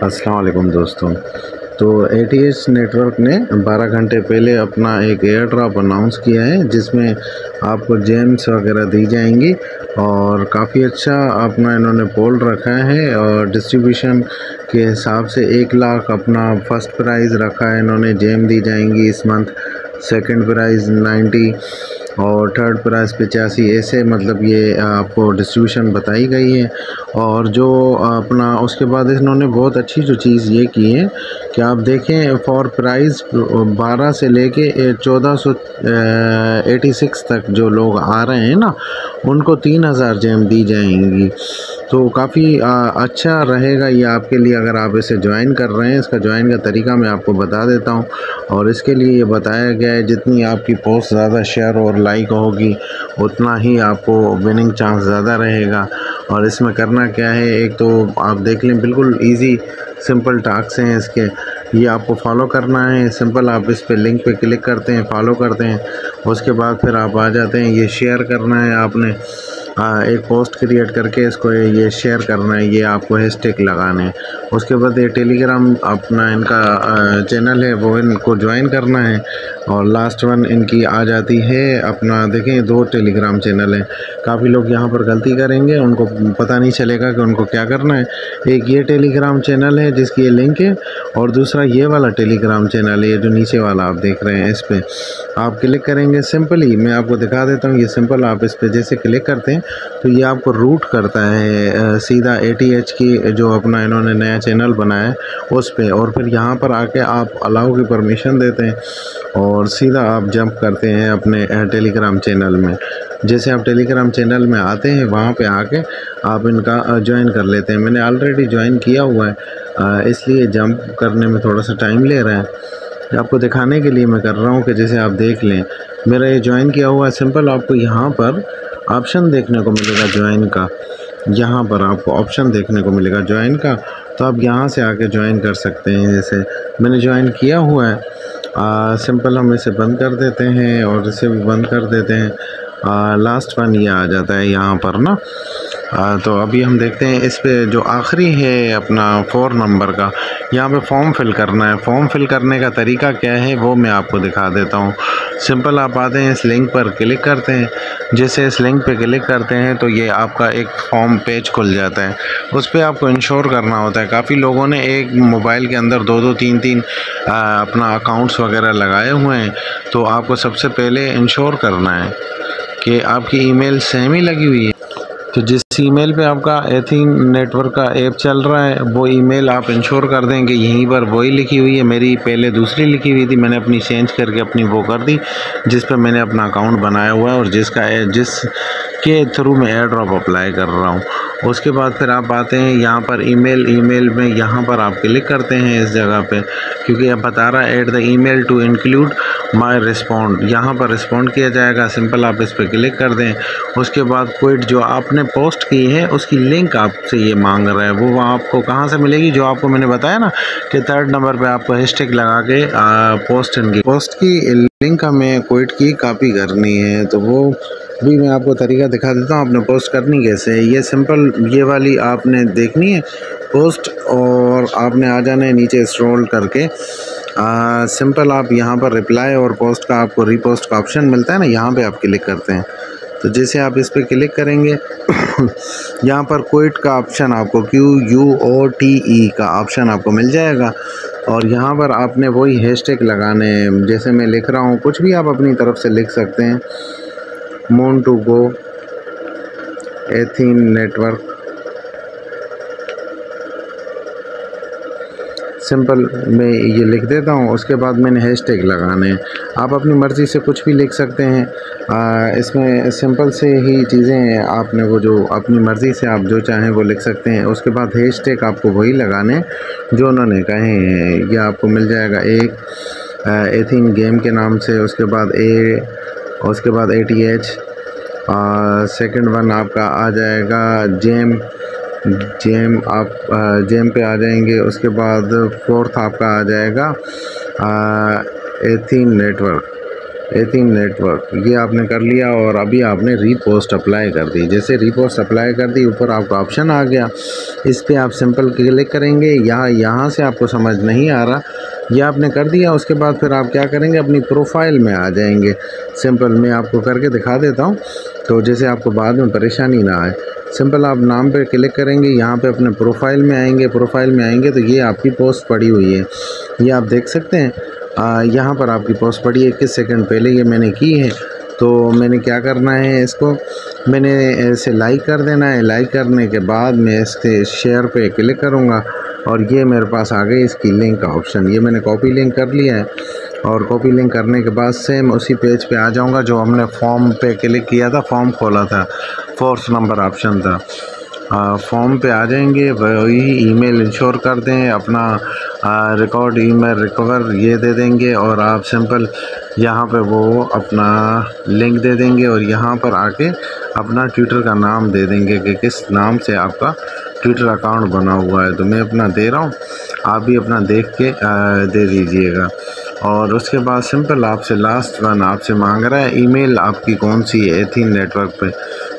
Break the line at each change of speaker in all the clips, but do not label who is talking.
अस्सलाम वालेकुम दोस्तों। तो एटीएच नेटवर्क ने 12 घंटे पहले अपना एक एयर ड्रॉप अनाउंस किया है, जिसमें आपको जेम्स वगैरह दी जाएंगी और काफ़ी अच्छा अपना इन्होंने पोल रखा है। और डिस्ट्रीब्यूशन के हिसाब से 1 लाख अपना फर्स्ट प्राइज़ रखा है इन्होंने, जेम दी जाएंगी इस मंथ। सेकंड प्राइज़ 90 और थर्ड प्राइज़ 85, ऐसे मतलब ये आपको डिस्ट्रीब्यूशन बताई गई है। और जो अपना उसके बाद इन्होंने बहुत अच्छी जो चीज़ ये की है कि आप देखें, फॉर प्राइज़ 12 से लेके 1486 तक जो लोग आ रहे हैं ना, उनको 3000 जेम दी जाएंगी। तो काफ़ी अच्छा रहेगा ये आपके लिए अगर आप इसे ज्वाइन कर रहे हैं। इसका ज्वाइन का तरीका मैं आपको बता देता हूँ। और इसके लिए ये बताया गया है, जितनी आपकी पोस्ट ज़्यादा शेयर और लाइक होगी उतना ही आपको विनिंग चांस ज़्यादा रहेगा। और इसमें करना क्या है, एक तो आप देख लें, बिल्कुल इजी सिंपल टास्क हैं इसके। ये आपको फॉलो करना है, सिंपल आप इस पे लिंक पे क्लिक करते हैं, फॉलो करते हैं। उसके बाद फिर आप आ जाते हैं, ये शेयर करना है आपने। एक पोस्ट क्रिएट करके इसको ये शेयर करना है, ये आपको हैशटैग लगाने हैं। उसके बाद ये टेलीग्राम अपना इनका चैनल है, वो इनको ज्वाइन करना है। और लास्ट वन इनकी आ जाती है अपना, देखें 2 टेलीग्राम चैनल हैं। काफ़ी लोग यहाँ पर गलती करेंगे, उनको पता नहीं चलेगा कि उनको क्या करना है। एक ये टेलीग्राम चैनल है जिसकी ये लिंक है, और दूसरा ये वाला टेलीग्राम चैनल है, ये जो नीचे वाला आप देख रहे हैं, इस पर आप क्लिक करेंगे। सिंपली मैं आपको दिखा देता हूँ, ये सिंपल आप इस पर जैसे क्लिक करते हैं तो ये आपको रूट करता है सीधा एटीएच की जो अपना इन्होंने नया चैनल बनाया है उस पे। और फिर यहाँ पर आके आप अलाउ की परमिशन देते हैं और सीधा आप जंप करते हैं अपने टेलीग्राम चैनल में। जैसे आप टेलीग्राम चैनल में आते हैं, वहाँ पे आके आप इनका ज्वाइन कर लेते हैं। मैंने ऑलरेडी ज्वाइन किया हुआ है, इसलिए जंप करने में थोड़ा सा टाइम ले रहा है। आपको दिखाने के लिए मैं कर रहा हूँ कि जैसे आप देख लें, मेरा ये ज्वाइन किया हुआ है। सिंपल आपको यहाँ पर ऑप्शन देखने को मिलेगा ज्वाइन का, यहाँ पर आपको ऑप्शन देखने को मिलेगा ज्वाइन का, तो आप यहाँ से आके ज्वाइन कर सकते हैं। जैसे मैंने ज्वाइन किया हुआ है, सिंपल हम इसे बंद कर देते हैं और इसे भी बंद कर देते हैं। लास्ट वन ये आ जाता है यहाँ पर ना। तो अभी हम देखते हैं इस पे जो आखिरी है अपना 4 नंबर का, यहाँ पे फॉर्म फिल करना है। फॉर्म फिल करने का तरीका क्या है वो मैं आपको दिखा देता हूँ। सिंपल आप आते हैं, इस लिंक पर क्लिक करते हैं। जैसे इस लिंक पे क्लिक करते हैं तो ये आपका एक फॉर्म पेज खुल जाता है। उस पर आपको इंश्योर करना होता है। काफ़ी लोगों ने एक मोबाइल के अंदर 2-2 3-3 अपना अकाउंट्स वगैरह लगाए हुए हैं। तो आपको सबसे पहले इंश्योर करना है कि आपकी ईमेल सेम ही लगी हुई है। तो जिस ईमेल पे आपका एथीन नेटवर्क का ऐप चल रहा है, वो ईमेल आप इंश्योर कर दें कि यहीं पर वही लिखी हुई है। मेरी पहले दूसरी लिखी हुई थी, मैंने अपनी चेंज करके अपनी वो कर दी, जिस पे मैंने अपना अकाउंट बनाया हुआ है और जिसके थ्रू मैं एयर ड्रॉप अप्लाई कर रहा हूँ। उसके बाद फिर आप आते हैं यहाँ पर ईमेल में यहाँ पर आप क्लिक करते हैं इस जगह पे, क्योंकि अब बता रहा है add the email to include my respond. यहाँ पर रिस्पॉन्ड किया जाएगा। सिंपल आप इस पर क्लिक कर दें। उसके बाद क्विट जो आपने पोस्ट की है उसकी लिंक आपसे ये मांग रहा है, वो आपको कहाँ से मिलेगी, जो आपको मैंने बताया ना कि 3rd नंबर पे आपको हैशटैग लगा के पोस्ट की लिंक हमें क्विट की कॉपी करनी है। तो वो भी मैं आपको तरीका दिखा देता हूँ आपने पोस्ट करनी कैसे है। ये सिंपल ये वाली आपने देखनी है पोस्ट, और आपने आ जाना है नीचे स्क्रॉल करके। सिंपल आप यहाँ पर रिप्लाई और पोस्ट का आपको रीपोस्ट का ऑप्शन मिलता है ना, यहाँ पे आप क्लिक करते हैं। तो जैसे आप इस पर क्लिक करेंगे यहाँ पर क्विट का ऑप्शन आपको QUOTE का ऑप्शन आपको मिल जाएगा। और यहाँ पर आपने वही हैशटैग लगाने हैं, जैसे मैं लिख रहा हूँ, कुछ भी आप अपनी तरफ से लिख सकते हैं। मोन टू गो एथीन नेटवर्क, सिंपल मैं ये लिख देता हूँ। उसके बाद मैंने हैशटैग लगाने हैं। आप अपनी मर्ज़ी से कुछ भी लिख सकते हैं। इसमें सिंपल से ही चीज़ें हैं, आपने वो जो अपनी मर्ज़ी से आप जो चाहें वो लिख सकते हैं। उसके बाद हैशटैग आपको वही लगाने जो उन्होंने कहे हैं। ये आपको मिल जाएगा एक एथीन गेम के नाम से, उसके बाद ATH, सेकंड वन आपका आ जाएगा जेम आप जेम पे आ जाएंगे। उसके बाद 4th आपका आ जाएगा एथीन नेटवर्क। एथीन नेटवर्क, ये आपने कर लिया और अभी आपने रीपोस्ट अप्लाई कर दी। जैसे रीपोस्ट अप्लाई कर दी, ऊपर आपका ऑप्शन आ गया, इस पर आप सिंपल क्लिक करेंगे। यहाँ से आपको समझ नहीं आ रहा, ये आपने कर दिया। उसके बाद फिर आप क्या करेंगे, अपनी प्रोफाइल में आ जाएंगे। सिंपल मैं आपको करके दिखा देता हूँ, तो जैसे आपको बाद में परेशानी ना आए। सिंपल आप नाम पे क्लिक करेंगे, यहाँ पे अपने प्रोफाइल में आएंगे। प्रोफाइल में आएंगे तो ये आपकी पोस्ट पड़ी हुई है, ये आप देख सकते हैं। यहाँ पर आपकी पोस्ट पड़ी है 21 सेकंड पहले, ये मैंने की है। तो मैंने क्या करना है, इसको मैंने ऐसे लाइक कर देना है। लाइक करने के बाद मैं इसके शेयर पे क्लिक करूँगा और ये मेरे पास आ गई इसकी लिंक का ऑप्शन। ये मैंने कॉपी लिंक कर लिया है और कॉपी लिंक करने के बाद सेम उसी पेज पे आ जाऊँगा जो हमने फॉर्म पे क्लिक किया था, फॉर्म खोला था, 4 नंबर ऑप्शन था। फॉर्म पे आ जाएंगे, वही ईमेल इंश्योर कर दें अपना, रिकॉर्ड ईमेल रिकवर ये दे देंगे और आप सिंपल यहाँ पे वो अपना लिंक दे देंगे और यहाँ पर आके अपना ट्विटर का नाम दे देंगे कि किस नाम से आपका ट्विटर अकाउंट बना हुआ है। तो मैं अपना दे रहा हूँ, आप भी अपना देख के दे दीजिएगा। और उसके बाद सिंपल आपसे लास्ट वन आपसे मांग रहा है ईमेल आपकी कौन सी है एथीन नेटवर्क पे,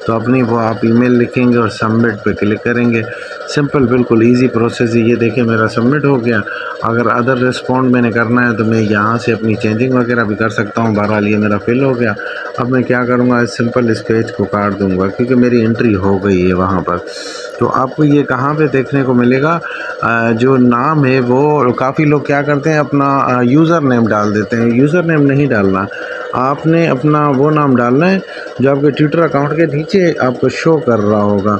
तो अपनी वो आप ईमेल लिखेंगे और सबमिट पे क्लिक करेंगे। सिंपल बिल्कुल इजी प्रोसेस है। ये देखिए मेरा सबमिट हो गया। अगर अदर रिस्पॉन्ड मैंने करना है तो मैं यहाँ से अपनी चेंजिंग वगैरह भी कर सकता हूँ। बहरहाल ये मेरा फिल हो गया। अब मैं क्या करूँगा, सिंपल इस पेज को काट दूँगा क्योंकि मेरी एंट्री हो गई है वहाँ पर। तो आपको ये कहाँ पे देखने को मिलेगा, जो नाम है वो काफ़ी लोग क्या करते हैं अपना यूज़र नेम डाल देते हैं। यूज़र नेम नहीं डालना, आपने अपना वो नाम डालना है जो आपके ट्विटर अकाउंट के नीचे आपको शो कर रहा होगा।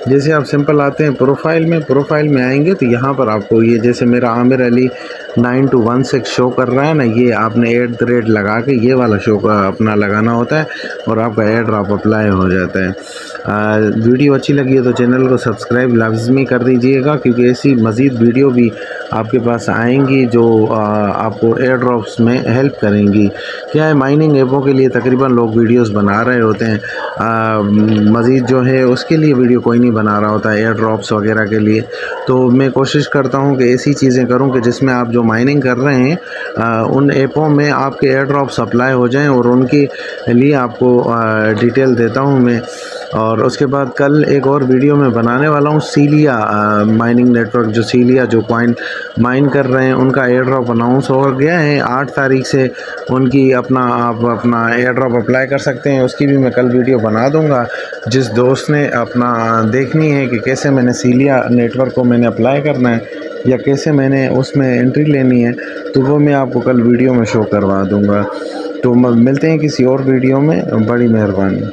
जैसे आप सिंपल आते हैं प्रोफाइल में आएंगे तो यहाँ पर आपको ये जैसे मेरा आमिर अली 9216 शो कर रहा है ना, ये आपने @ लगा के ये वाला शो का अपना लगाना होता है और आपका एयर ड्रॉप अप्लाई हो जाता है। वीडियो अच्छी लगी है तो चैनल को सब्सक्राइब लाजमी कर दीजिएगा क्योंकि ऐसी मज़ीद वीडियो भी आपके पास आएंगी जो आपको एयर ड्रॉप्स में हेल्प करेंगी। क्या है, माइनिंग ऐपों के लिए तकरीबन लोग वीडियोस बना रहे होते हैं, मज़ीद जो है उसके लिए वीडियो कोई नहीं बना रहा होता है एयर ड्रॉप्स वगैरह के लिए। तो मैं कोशिश करता हूं कि ऐसी चीज़ें करूं कि जिसमें आप जो माइनिंग कर रहे हैं उन ऐपों में आपके एयर ड्रॉप्स अप्लाई हो जाएं और उनके लिए आपको डिटेल देता हूं मैं। और उसके बाद कल एक और वीडियो में बनाने वाला हूँ सीलिया माइनिंग नेटवर्क, जो सीलिया जो कॉइन माइन कर रहे हैं उनका एयर ड्रॉप अनाउंस हो गया है 8 तारीख से। उनकी आप अपना एयर ड्रॉप अप्लाई कर सकते हैं, उसकी भी मैं कल वीडियो बना दूंगा। जिस दोस्त ने अपना देखनी है कि कैसे मैंने सीलिया नेटवर्क को मैंने अप्लाई करना है या कैसे मैंने उसमें एंट्री लेनी है, तो वो मैं आपको कल वीडियो में शो करवा दूँगा। तो मिलते हैं किसी और वीडियो में। बड़ी मेहरबानी।